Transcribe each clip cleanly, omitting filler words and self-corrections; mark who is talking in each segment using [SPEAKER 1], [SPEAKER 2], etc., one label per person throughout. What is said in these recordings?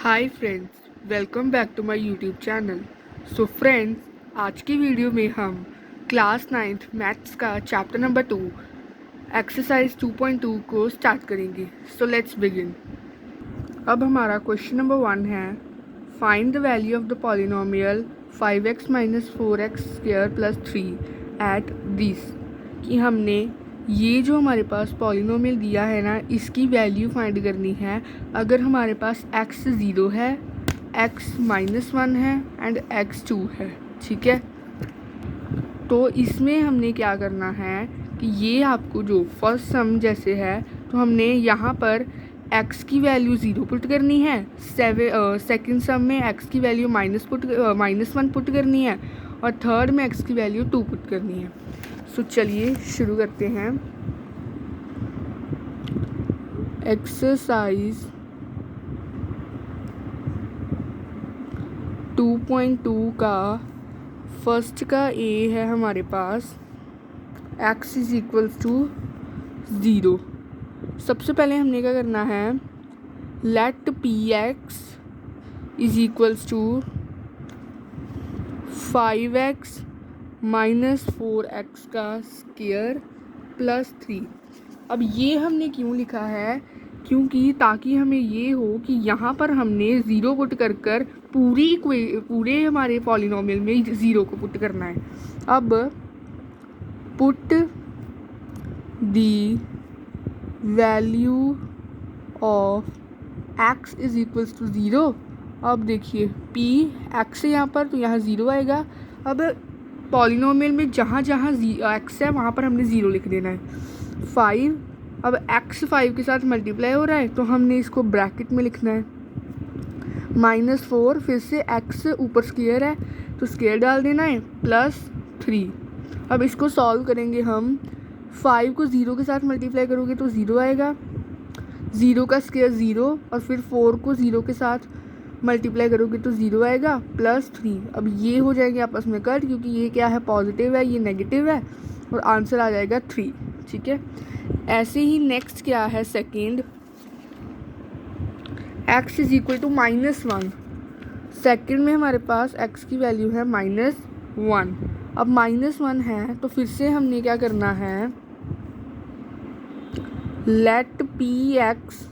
[SPEAKER 1] Hi friends, welcome back to my YouTube channel. So friends, आज की video में हम क्लास 9th मैथ्स का चैप्टर नंबर 2 एक्सरसाइज 2.2 को स्टार्ट करेंगे। So let's begin. अब हमारा क्वेश्चन नंबर 1 है, find the value of the polynomial 5x minus 4x square plus 3 at this. कि हमने ये जो हमारे पास पॉलिनोमियल दिया है ना, इसकी वैल्यू फाइंड करनी है अगर हमारे पास x 0 है, x -1 है एंड x 2 है। ठीक है, तो इसमें हमने क्या करना है कि ये आपको जो फर्स्ट सम जैसे है, तो हमने यहाँ पर x की वैल्यू 0 पुट करनी है, सेकेंड सम में x की वैल्यू -1 पुट करनी है और थर्ड में x की वैल्यू 2 पुट करनी है। सो चलिए शुरू करते हैं। एक्सरसाइज 2.2 का फर्स्ट का ए है हमारे पास x इज इक्वल्स टू 0। सबसे पहले हमने क्या करना है, let P x is equals to 5x minus 4x का स्क्वायर प्लस 3। अब ये हमने क्यों लिखा है, क्योंकि ताकि हमें ये हो कि यहाँ पर हमने 0 पुट कर पूरे हमारे पॉलिनोमियल में 0 को पुट करना है। अब put the value of x is equals to 0। अब देखिए p x है यहाँ पर, तो यहाँ 0 आएगा। अब पॉलिनोमियल में जहाँ जहाँ x है वहाँ पर हमने 0 लिख देना है। 5, अब x 5 के साथ मल्टीप्लाई हो रहा है तो हमने इसको ब्रैकेट में लिखना है। -4, फिर से x ऊपर स्क्वायर है तो स्क्वायर डाल देना है, प्लस 3। अब इसको सॉल्व करेंगे हम। 5 को 0 के साथ मल्टीप्लाई करोगे तो 0 आएगा, 0 का स्क्वायर 0, और फिर 4 को 0 के साथ मल्टीप्लाई करोगे तो 0 आएगा, प्लस 3। अब ये हो जाएंगे आपस में कट, क्योंकि ये क्या है, पॉजिटिव है, ये नेगेटिव है, और आंसर आ जाएगा 3। ठीक है, ऐसे ही नेक्स्ट क्या है, second, x is equal to -1। Second में हमारे पास x की वैल्यू है -1। अब -1 है तो फिर से हमने क्या करना है, let P x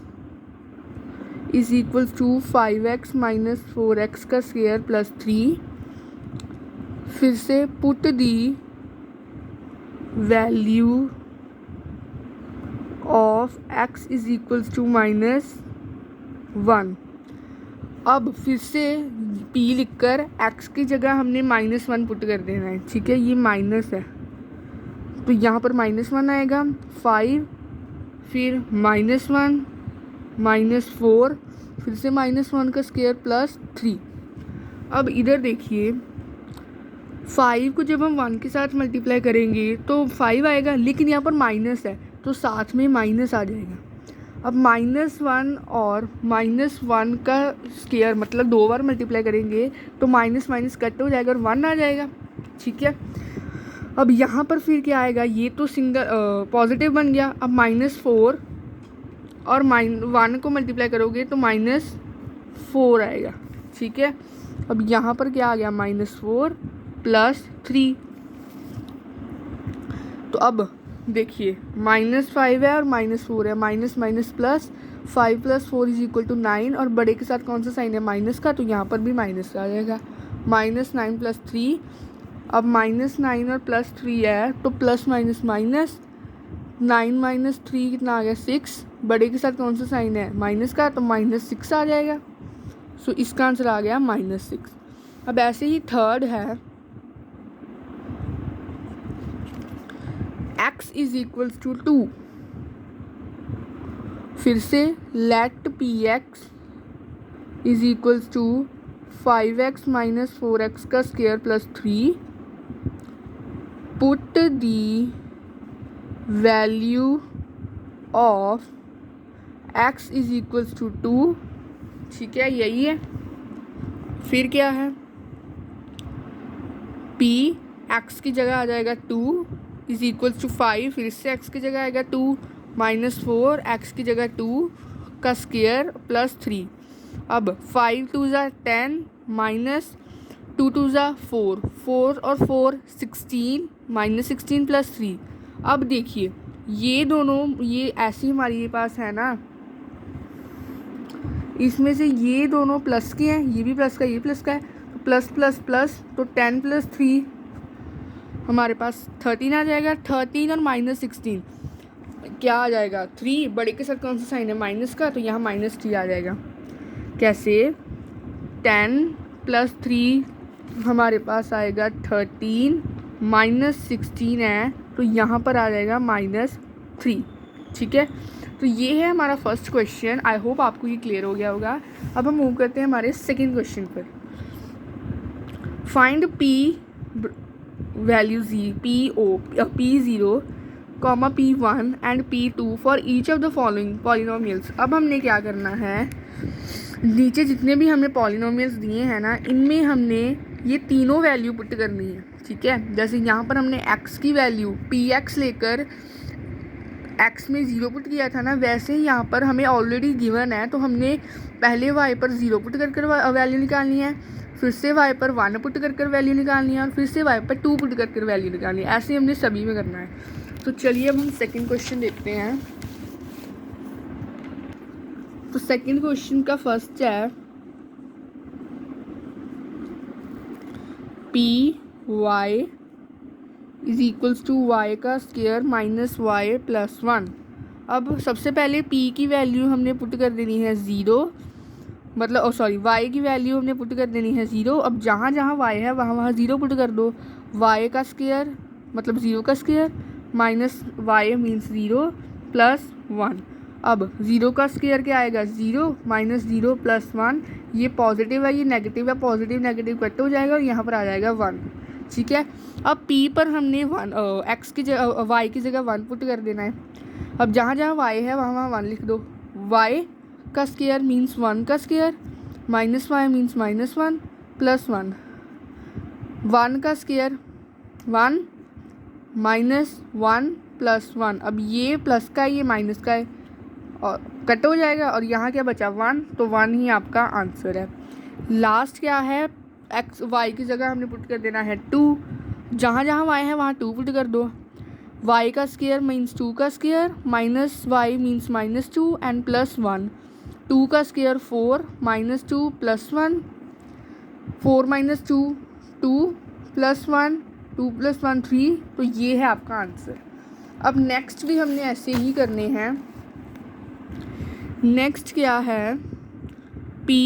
[SPEAKER 1] is equals to 5x minus 4x का स्क्वायर प्लस 3। फिर से put the value of x is equals to -1। अब फिर से p लिखकर x की जगह हमने -1 पुट कर देना है। ठीक है, ये माइनस है तो यहाँ पर -1 आएगा, 5, फिर -1 -4, फिर से -1 का स्क्वायर प्लस 3। अब इधर देखिए, 5 को जब हम 1 के साथ मल्टीप्लाई करेंगे तो 5 आएगा, लेकिन यहाँ पर माइनस है तो साथ में माइनस आ जाएगा। अब -1 और -1 का स्क्वायर मतलब 2 बार मल्टीप्लाई करेंगे तो माइनस माइनस कट हो जाएगा और 1 आ जाएगा। ठीक है, अब यहाँ पर फिर क्या आएगा, ये तो सिंगल पॉजिटिव बन गया। अब -4 और -1 को मल्टीप्लाई करोगे तो -4 आएगा। ठीक है, अब यहाँ पर क्या आ गया, -4 प्लस 3। तो अब देखिए -5 है और -4 है, minus minus plus, 5 + 4 is equal to 9, और बड़े के साथ कौन सा साइन है, माइनस का, तो यहाँ पर भी माइनस आ जाएगा, -9 + 3। अब -9 और +3 है तो प्लस माइनस माइनस, 9 - 3 कितना आ गया, 6। बड़े के साथ कौन सा साइन है, माइनस का, तो -6 आ जाएगा। सो इसका आंसर आ गया -6। अब ऐसे ही थर्ड है, x इज इक्वल्स टू 2। फिर से let P x is equals to 5x minus 4x का square plus 3। Put the value of x is equals to 2। ठीक है, यही है। फिर क्या है, p x की जगह आ जाएगा 2 इज इक्वल्स टू 5, फिर से x की जगह आएगा 2, -4 x की जगह 2 का स्क्वायर प्लस 3। अब 5 2 ज़ा 10 माइनस 2 2 ज़ा 4, 4 और 4 16 माइनस 16 प्लस 3। अब देखिए ये दोनों ये ऐसी हमारे पास है ना, इसमें से ये दोनों प्लस के हैं, ये भी प्लस का ये प्लस का है, तो प्लस प्लस प्लस, तो 10 प्लस 3 हमारे पास 13 आ जाएगा। 13 और माइनस 16 क्या आ जाएगा 3, बड़े के साथ कौन सा साइन है माइनस का, तो यहाँ माइनस 3 आ जाएगा। कैसे 10 प्लस 3 हमारे पास आएगा 13, माइनस 16 है तो यहाँ पर आ जाएगा माइनस 3। ठीक है, तो ये है हमारा फर्स्ट क्वेश्चन। आई होप आपको ये क्लियर हो गया होगा। अब हम मूव करते हैं हमारे सेकंड क्वेश्चन पर। Find P value P0, P1 and P2 for each of the following polynomials. अब हमने क्या करना है, नीचे जितने भी हमने पॉलिनोमियल्स दिए हैं ना, इनमें हमने ये तीनों वैल्यू पुट करनी है। ठीक है, जैसे यहाँ पर हमने x की वैल्यू px लेकर x में 0 पुट किया था ना, वैसे ही यहाँ पर हमें ऑलरेडी गिवन है, तो हमने पहले y पर 0 पुट कर वैल्यू निकालनी है, फिर से y पर 1 पुट कर वैल्यू निकालनी है, और फिर से y पर 2 पुट कर वैल्यू निकालनी है। ऐसे हमने सभी में करना है। तो चलिए अब हम सेकंड क्वेश्चन देखते हैं। तो सेकंड क्वेश्चन का फर्स्ट है P Y is equals to Y का स्क्वायर माइनस वाई प्लस 1। अब सबसे पहले p की वैल्यू हमने पुट कर देनी है 0, मतलब y की वैल्यू हमने पुट कर देनी है 0। अब जहाँ जहाँ y है वहाँ वहाँ 0 पुट कर दो। y का स्क्वायर मतलब 0 का square minus y means 0 plus 1। अब 0 का स्क्वायर क्या आएगा 0 माइनस 0 प्लस 1। ये पॉजिटिव है, ये नेगेटिव है, पॉजिटिव नेगेटिव कट हो जाएगा और यहाँ पर आ जाएगा 1। ठीक है, अब p पर हमने x की जगह y की जगह 1 पुट कर देना है। अब जहाँ जहाँ y है वहाँ वहाँ 1 लिख दो। y का स्क्वायर मीन्स 1 का square minus y means minus 1 plus 1। 1 का स्क्वायर 1 माइनस 1 प्लस 1। अब ये प्लस का है, ये माइनस का है और कट हो जाएगा, और यहाँ क्या बचा 1, तो 1 ही आपका आंसर है। लास्ट क्या है, x y की जगह हमने पुट कर देना है 2। जहाँ जहाँ y है वहाँ 2 पुट कर दो। y का स्क्वायर मीन्स 2 का square minus y means minus 2 and plus 1। 2 का square 4 minus 2 plus 1, 4 minus 2 2 plus 1 2 plus 1 3। तो ये है आपका आंसर। अब नेक्स्ट भी हमने ऐसे ही करने हैं। नेक्स्ट क्या है, p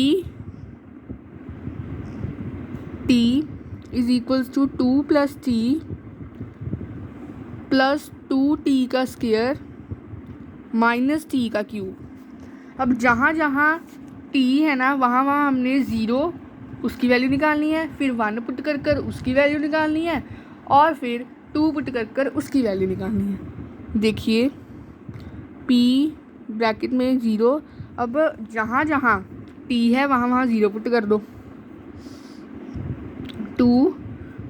[SPEAKER 1] t is equals to 2 plus t plus 2t का स्क्वायर माइनस t का क्यूब। अब जहाँ जहाँ t है ना वहाँ वहाँ हमने 0 उसकी वैल्यू निकालनी है, फिर 1 पुट कर उसकी वैल्यू निकालनी है, और फिर 2 पुट कर उसकी वैल्यू निकालनी है। देखिए p ब्रैकेट में 0। अब जहाँ जहाँ t है वहाँ वहाँ 0 पुट कर दो। 2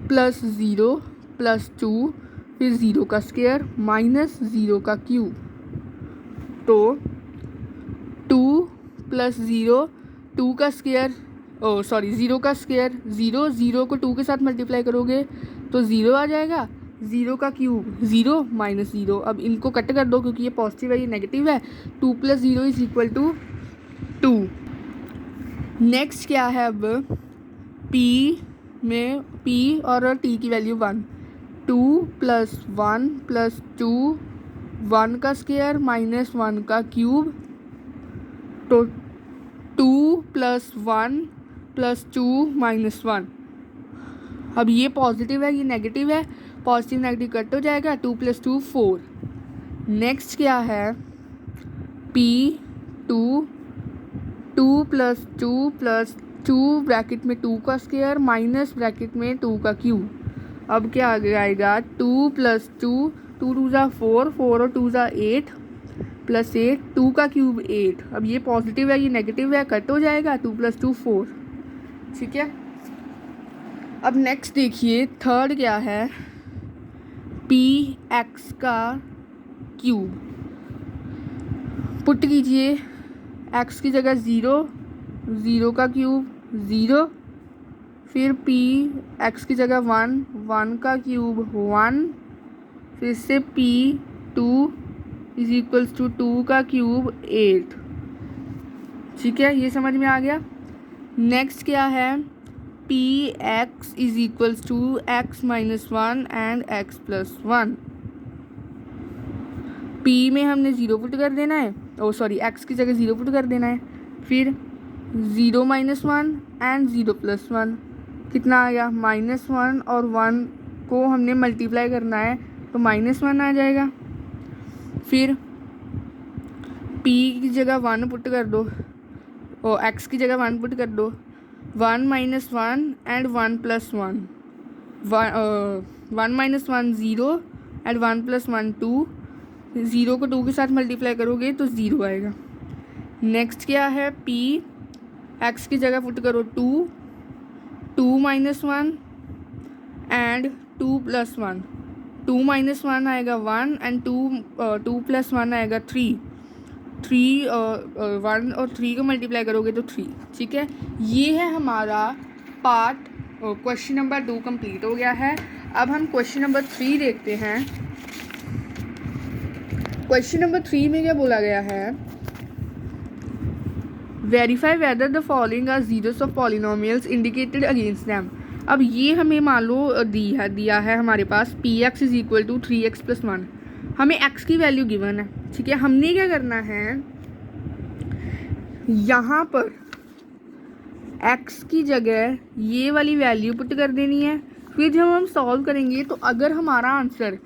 [SPEAKER 1] प्लस 0 प्लस 2 फिर 0 का स्क्वायर माइनस 0 का क्यूब। तो 2 प्लस 0 2 का स्क्वायर 0 का स्क्वायर 0 0 को 2 के साथ मल्टीप्लाई करोगे तो 0 आ जाएगा। 0 का क्यूब 0 माइनस 0। अब इनको कट कर दो क्योंकि ये पॉजिटिव है ये नेगेटिव है। 2 plus 0 is equal to 2। Next क्या है, अब p में p और t की वैल्यू 1। 2 प्लस 1 प्लस 2 1 का स्क्वायर माइनस 1 का क्यूब। तो 2 प्लस 1 प्लस 2 माइनस 1। अब ये पॉजिटिव है ये नेगेटिव है, पॉजिटिव नेगेटिव कट हो जाएगा। 2 प्लस 2 4। नेक्स्ट क्या है, p 2 प्लस 2 ब्रैकेट में 2 का स्क्वायर माइनस ब्रैकेट में 2 का क्यूब। अब क्या आगे आएगा 2 प्लस 2 2 2 ज़ा 4 4 और 2 ज़ा 8 प्लस 8 2 का क्यूब 8। अब ये पॉजिटिव है ये नेगेटिव है कट हो जाएगा। 2 प्लस 2 4। ठीक है, अब नेक्स्ट देखिए थर्ड क्या है, पी एक्स का क्यूब। पुट कीजिए x की जगह 0 0 का क्यूब 0, फिर p x की जगह 1, 1 का क्यूब 1, फिर से p 2 इज इक्वल्स टू 2 का क्यूब 8। ठीक है, ये समझ में आ गया। नेक्स्ट क्या है, P x is equals to X minus 1 and x plus 1। p में हमने 0 पुट कर देना है, x की जगह 0 पुट कर देना है, फिर 0 माइनस 1 एंड 0 प्लस 1 कितना आया -1, और 1 को हमने मल्टीप्लाई करना है तो -1 आ जाएगा। फिर p की जगह 1 पुट कर दो, x की जगह 1 पुट कर दो, 1 minus 1 and 1 plus 1, 1 minus 1 0 and 1 plus 1 2, 0 को 2 के साथ मल्टीप्लाई करोगे तो 0 आएगा। नेक्स्ट क्या है, p x की जगह पुट करो 2, 2 माइनस 1 एंड 2 प्लस 1, 2 माइनस 1 आएगा 1 एंड 2 प्लस 1 आएगा 3, 1 और 3 को मल्टीप्लाई करोगे तो 3। ठीक है, ये है हमारा पार्ट क्वेश्चन नंबर 2 कंप्लीट हो गया है। अब हम क्वेश्चन नंबर 3 देखते हैं। क्वेश्चन नंबर 3 में क्या बोला गया है, verify whether the following are zeros of polynomials indicated against them. अब ये हमें मान लो दिया है हमारे पास P x is equal to 3x plus 1, हमें x की वैल्यू गिवन है। ठीक है, हमने क्या करना है, यहाँ पर x की जगह ये वाली वैल्यू पुट कर देनी है। फिर जब हम सॉल्व करेंगे तो अगर हमारा आंसर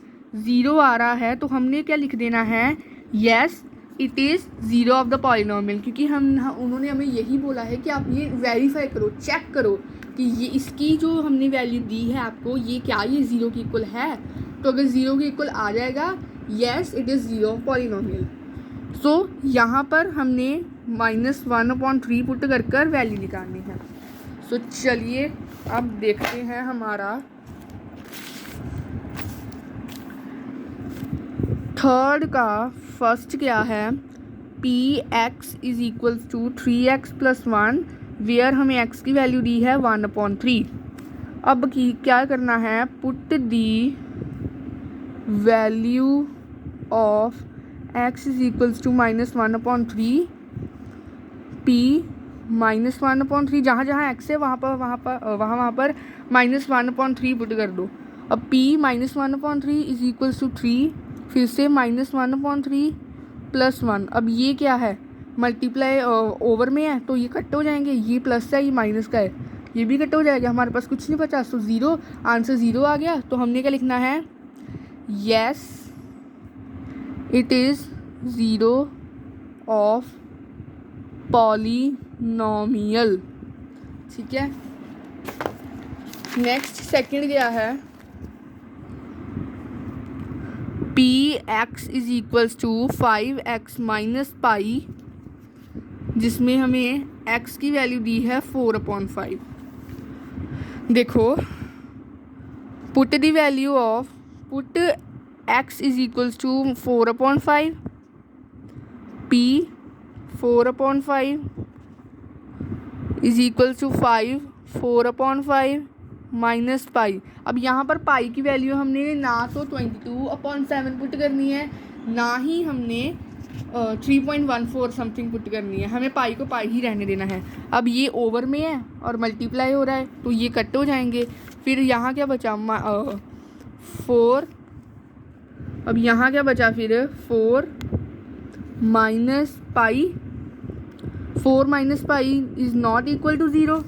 [SPEAKER 1] 0 आ रहा है तो हमने क्या लिख देना है, yes it is 0 of the polynomial, क्योंकि उन्होंने हमें यही बोला है कि आप ये वेरीफाई करो, चेक करो कि ये इसकी जो हमने वैल्यू दी है आपको, ये क्या ये 0 के इक्वल है। तो अगर 0 के इक्वल आ जाएगा, yes it is 0 of polynomial. So यहाँ पर हमने -1/3 पुट कर वैल्यू निकालनी है। सो चलिए अब देखते हैं हमारा थर्ड का फर्स्ट क्या है, P x is equals to 3x plus 1, where हमें x की वैल्यू दी है 1/3। अब क्या करना है, put the value of x is equals to -1/3, p -1/3, जहाँ जहाँ x है वहाँ पर -1/3 पुट कर दो। अब p -1/3 इज इक्वल्स टू 3, फिर से -1/3 प्लस 1। अब ये क्या है, मल्टीप्लाई ओवर में है तो ये कट हो जाएंगे, ये प्लस है ये माइनस का है, ये भी कट हो जाएगा, हमारे पास कुछ नहीं बचा। सो 0 आंसर 0 आ गया। तो हमने क्या लिखना है, yes it is 0 of polynomial. ठीक है, नेक्स्ट सेकंड क्या है, P x is equals to 5x minus pi, जिसमें हमें x की वैल्यू दी है 4/5। देखो, put the value of put x is equals to 4/5, p 4/5 is equals to 5 4/5 minus pi. अब यहाँ पर पाई की वैल्यू हमने ना तो 22/7 पुट करनी है, ना ही हमने 3.14 समथिंग पुट करनी है, हमें पाई को पाई ही रहने देना है। अब ये ओवर में है और मल्टीप्लाई हो रहा है तो ये कट हो जाएंगे। फिर यहाँ क्या बचा, 4, अब यहाँ क्या बचा, फिर 4 minus pi, 4 minus pi is not equal to 0।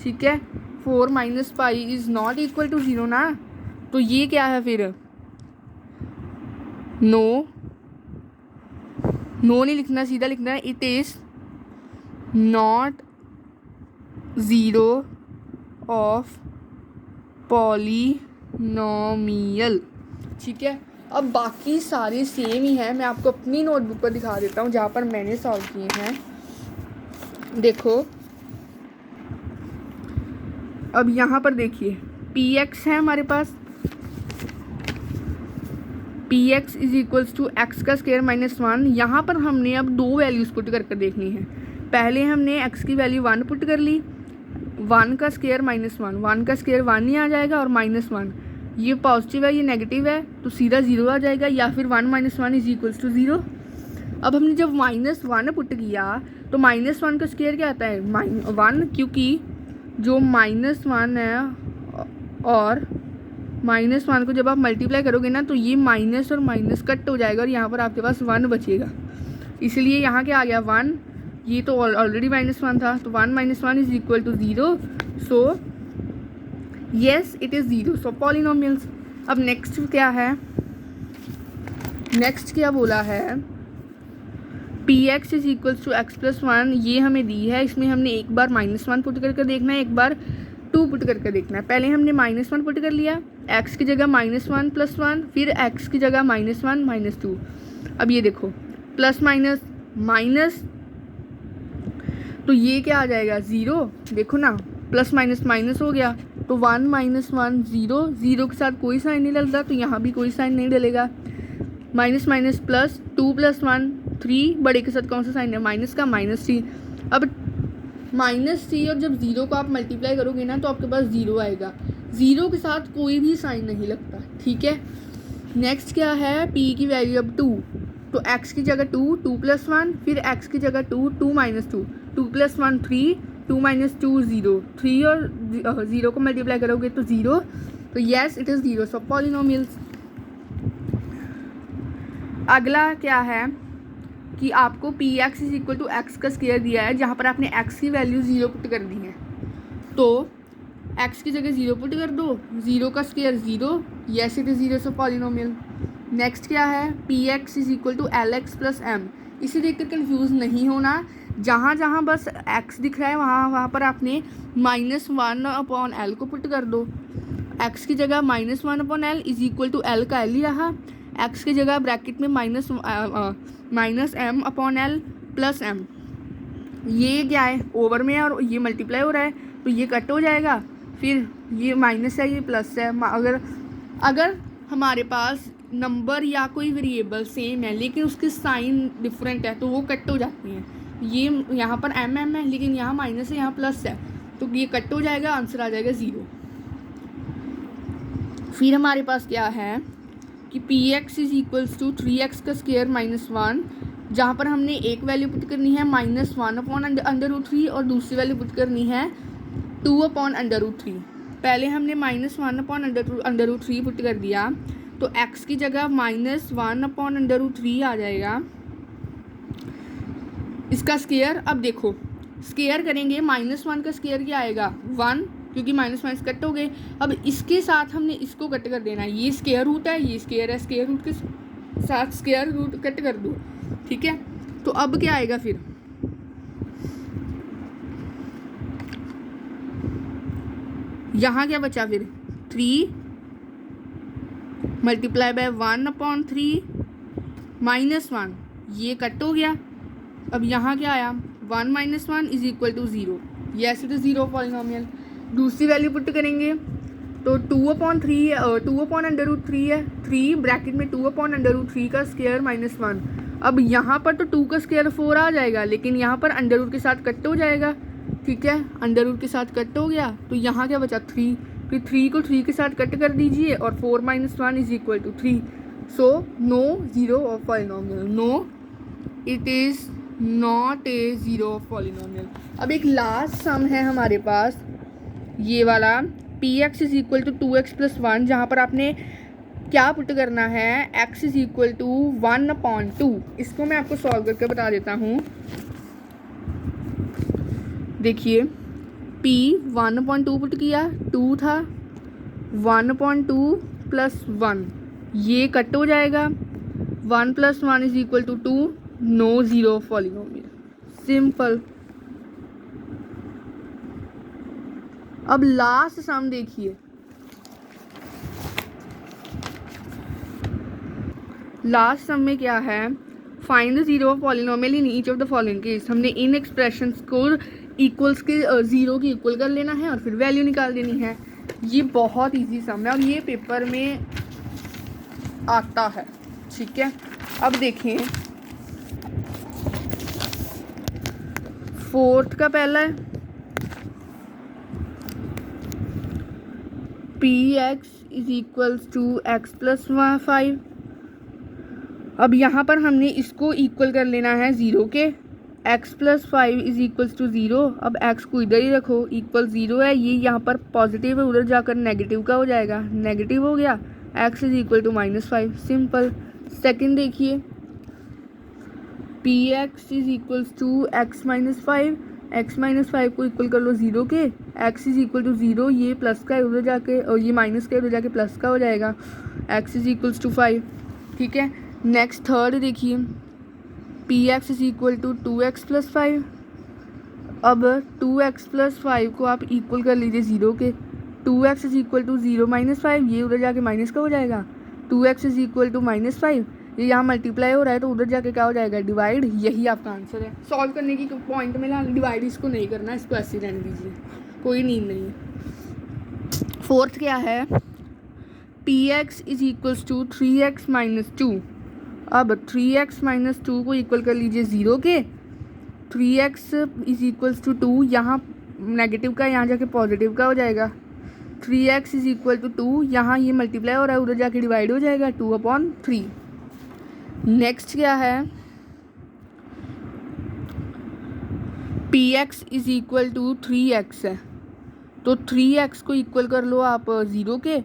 [SPEAKER 1] ठीक है, 4 minus pi is not equal to 0 ना, तो ये क्या है, फिर नो नहीं लिखना, सीधा लिखना है it is not 0 of polynomial. ठीक है, अब बाकी सारे सेम ही हैं, मैं आपको अपनी नोटबुक पर दिखा देता हूँ जहाँ पर मैंने सॉल्व किए हैं। देखो, अब यहाँ पर देखिए पी एक्स है हमारे पास, P x is equals to x का स्क्वायर -1। यहाँ पर हमने अब दो वैल्यूज़ पुट कर देखनी है, पहले हमने x की वैल्यू 1 पुट कर ली, 1 का स्क्वायर -1, 1 का स्क्वायर 1 ही आ जाएगा और -1, ये पॉजिटिव है ये नेगेटिव है तो सीधा 0 आ जाएगा, या फिर 1 - 1 = 0। अब हमने जब -1 पुट किया तो -1 का स्क्वायर क्या आता है 1, क्योंकि जो -1 है और -1 को जब आप मल्टीप्लाई करोगे ना तो ये माइनस और माइनस कट हो जाएगा और यहाँ पर आपके पास 1 बचेगा, इसलिए यहाँ क्या आ गया 1, ये तो ऑलरेडी -1 था तो 1 - 1 = 0, so yes it is 0, so polynomials. अब नेक्स्ट क्या है, नेक्स्ट क्या बोला है, px = x+1, ये हमें दी है, इसमें हमने एक बार -1 पुट करके देखना है, एक बार 2 पुट करके देखना है। पहले हमने -1 पुट कर लिया, x की जगह -1 + 1, फिर x की जगह -1 - 2। अब ये देखो प्लस माइनस माइनस, तो ये क्या आ जाएगा 0, देखो ना प्लस माइनस माइनस हो गया तो 1 - 1 0, 0 के साथ कोई साइन नहीं डलता तो यहाँ भी कोई साइन नहीं डलेगा, माइनस माइनस प्लस, 2 + 1 3, बड़े के साथ कौन सा साइन है माइनस का, -3। अब -3 और जब 0 को आप मल्टीप्लाई करोगे ना तो आपके पास 0 आएगा, 0 के साथ कोई भी साइन नहीं लगता, ठीक है। नेक्स्ट क्या है, p की वैल्यू अब 2, तो x की जगह 2, 2 + 1, फिर x की जगह 2, 2 - 2, 2 + 1 3, 2 - 2 0, 3 और 0 को मल्टीप्लाई करोगे तो 0, तो yes it is 0, so polynomials. अगला क्या है कि आपको px = x का स्क्वायर दिया है, जहाँ पर आपने x की वैल्यू 0 पुट कर दी है, तो x की जगह 0 पुट कर दो, 0 का square 0, yes it is 0, so polynomial. Next क्या है, px = lx + m, इसे देखकर कंफ्यूज नहीं होना, जहाँ जहाँ बस x दिख रहा है वहाँ पर आपने -1/L को पुट कर दो, x की जगह -1/L = L का L ही रहा, x की जगह ब्रैकेट में -m/L + m, ये क्या है ओवर में है और ये मल्टीप्लाई हो रहा है तो ये कट हो जाएगा, फिर ये माइनस है ये प्लस है। अगर हमारे पास नंबर या कोई वेरिएबल सेम है लेकिन उसके साइन डिफरेंट है तो वो कट हो जाती हैं, ये यहाँ पर m है लेकिन यहाँ माइनस है यहाँ प्लस है तो ये कट हो जाएगा, आंसर आ जाएगा 0। फिर हमारे पास क्या है कि px = 3x का स्क्वायर -1, जहाँ पर हमने एक वैल्यू पुट करनी है -1/√3 और दूसरी वैल्यू पुट करनी है 2/√3। पहले हमने -1/√3 पुट कर दिया तो x की जगह -1/√3 आ जाएगा, इसका स्क्वायर। अब देखो स्क्वायर करेंगे, -1 का स्क्वायर क्या आएगा 1, क्योंकि -1 कट हो गए। अब इसके साथ हमने इसको कट कर देना है, ये स्क्वायर रूट है ये स्क्वायर है, स्क्वायर रूट के साथ स्क्वायर रूट कट कर दो, ठीक है। तो अब क्या आएगा फिर, यहाँ क्या बचा फिर 3 × 1/3 -1, ये कट हो गया। अब यहाँ क्या आया 1 - 1 = 0, येस इट इज़ 0 पॉलिनोमियल। दूसरी वैल्यू पुट करेंगे तो 2/√3 है, 3 ब्रैकेट में 2/√3 का स्क्वायर -1। अब यहाँ पर तो 2 का स्क्वायर 4 आ जाएगा लेकिन यहाँ पर अंडर रूट के साथ कट हो जाएगा, ठीक है, अंडर रूट के साथ कट हो गया तो यहाँ क्या बचा 3, फिर 3 को 3 के साथ कट कर दीजिए और 4 - 1 = 3, so no 0 of polynomial, no it is not a 0 of polynomial. अब एक लास्ट सम है हमारे पास ये वाला, px = 2x + 1, जहाँ पर आपने क्या पुट करना है x = 1/2। इसको मैं आपको सॉल्व करके बता देता हूँ। देखिए p 1/2 पुट किया, 2 था, 1/2 + 1, ये कट हो जाएगा, 1 + 1 = 2, नो 0 पॉलिनोमियल, सिंपल। अब लास्ट सम देखिए, लास्ट सम में क्या है, find the 0 of polynomial in each of the following case. हमने इन एक्सप्रेशंस को इक्वल्स के 0 की इक्वल कर लेना है और फिर वैल्यू निकाल देनी है। ये बहुत इजी सम है और ये पेपर में आता है, ठीक है। अब देखें फोर्थ का पहला है P x is equals to x plus 5। अब यहाँ पर हमने इसको इक्वल कर लेना है 0 के। x plus 5 is equals to 0। अब x को इधर ही रखो, इक्वल 0 है, ये यहाँ पर पॉजिटिव है, उधर जाकर नेगेटिव का हो जाएगा, नेगेटिव हो गया, x is equal to -5, simple. Second देखिए P x is equals to x minus 5, x minus 5 को इक्वल कर लो 0 के, x इज इक्वल टू 0, ये प्लस का है उधर जाके, और ये माइनस का उधर जाके प्लस का हो जाएगा, x इज इक्वल्स टू 5। ठीक है, नेक्स्ट थर्ड देखिए P x is equal to 2x plus 5। अब 2x प्लस 5 को आप इक्वल कर लीजिए 0 के, 2x is equal to 0 minus 5, ये उधर जाके माइनस का हो जाएगा, 2x इज इक्वल टू -5, ये यहाँ मल्टीप्लाई हो रहा है तो उधर जाके क्या हो जाएगा, डिवाइड। यही आपका आंसर है। सॉल्व करने की पॉइंट में लाना, डिवाइड इसको नहीं करना, इसको ऐसे रहने दीजिए, कोई नींद नहीं है। फोर्थ क्या है P x is equals to 3x minus 2। अब 3x माइनस 2 को इक्वल कर लीजिए 0 के, 3x इज इक्वल्स टू 2, यहाँ नेगेटिव का यहाँ जाके पॉजिटिव का हो जाएगा, 3x इज इक्वल टू 2, यहाँ ये मल्टीप्लाई हो रहा है उधर जाके डिवाइड हो जाएगा, 2/3। नेक्स्ट क्या है P x is equal to 3x है, तो 3x को इक्वल कर लो आप 0 के,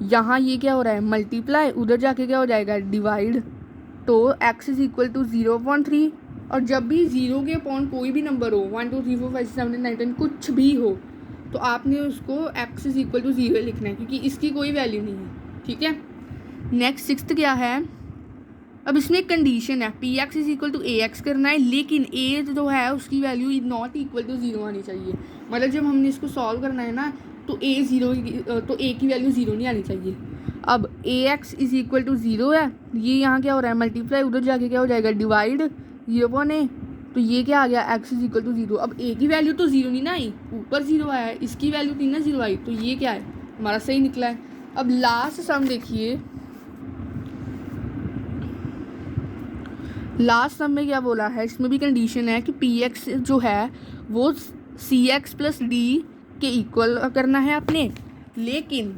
[SPEAKER 1] यहाँ ये क्या हो रहा है मल्टीप्लाई, उधर जाके क्या हो जाएगा डिवाइड, तो x इज इक्वल टू 0/3। और जब भी 0 के अपॉन कोई भी नंबर हो, 1 2 3 4 5 6 7 8 9 10 कुछ भी हो, तो आपने उसको x इज इक्वल टू 0 लिखना है, क्योंकि इसकी कोई वैल्यू नहीं है। ठीक है, नेक्स्ट सिक्स्थ क्या है, अब इसमें एक कंडीशन है P x is equal to a x करना है, लेकिन ए जो है उसकी वैल्यू नॉट इक्वल टू 0 आनी चाहिए। मतलब जब हमने इसको सॉल्व करना है ना, तो ए की वैल्यू 0 नहीं आनी चाहिए। अब ए एक्स इज इक्वल टू 0 है, ये यहाँ क्या हो रहा है मल्टीप्लाई, उधर जाके क्या हो जाएगा डिवाइड, 0/a, तो ये क्या आ गया x इज इक्वल टू 0। अब a की वैल्यू तो 0 नहीं ना आई, ऊपर 0 आया है, इसकी वैल्यू नहीं ना 0 आई, तो ये क्या है हमारा सही निकला है। अब लास्ट सम देखिए, लास्ट सम में क्या बोला है, इसमें भी कंडीशन है कि पी एक्स जो है वो सी एक्स प्लस डी के इक्वल करना है अपने, लेकिन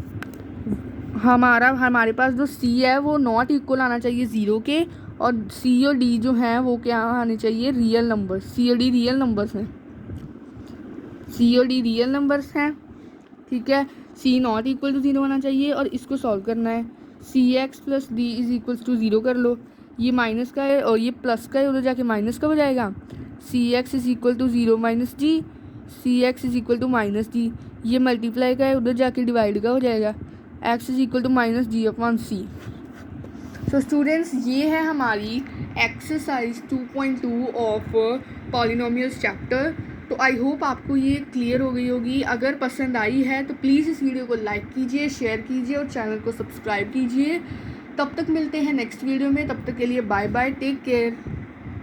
[SPEAKER 1] हमारे पास जो c है वो नॉट इक्वल आना चाहिए 0 के, और c और d जो हैं वो क्या आने चाहिए रियल नंबर, c और d रियल नंबर्स हैं, c और d रियल नंबर्स हैं। ठीक है, c नॉट इक्वल टू 0 होना चाहिए, और इसको सॉल्व करना है, C x plus D is equals to 0 कर लो, ये माइनस का है और ये प्लस का है, उधर जाके माइनस का हो जाएगा, C x is equal to 0 minus D, C x is equal to minus D, ये मल्टीप्लाई का है उधर जाके डिवाइड का हो जाएगा, x is equal to -d/c। So students, ये है हमारी एक्सरसाइज 2.2 ऑफ पॉलिनोमियल्स चैप्टर। तो आई होप आपको ये क्लियर हो गई होगी। अगर पसंद आई है तो प्लीज़ इस वीडियो को लाइक कीजिए, शेयर कीजिए और चैनल को सब्सक्राइब कीजिए। तब तक मिलते हैं नेक्स्ट वीडियो में, तब तक के लिए बाय बाय, टेक केयर।